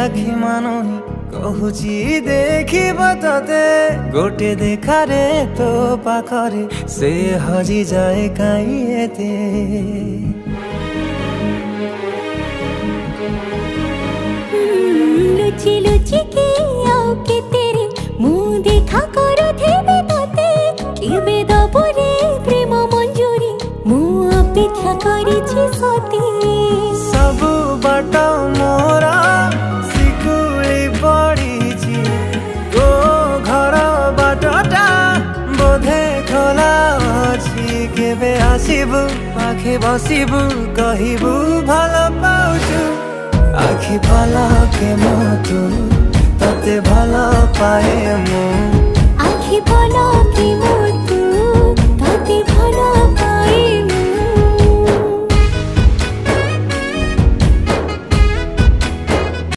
आखि मानुनी कहूची देखिब तते गोटे देखारे तो पाखरे से हजी जाए काई एते लुचि लुचि के आओ के तेरे मुँह देखा करो थे तते केबे दबरे प्रेम मंजूरी मुँह अपेक्षा करिछि सती सब बाट मोरा सिकुली पड़ी तो घर बाटटा बोधे खोला अछि केबे आसिबु पाखे बसिबु कहिबु भल पाउछु आखि भल के मो तू तते भल पाए मो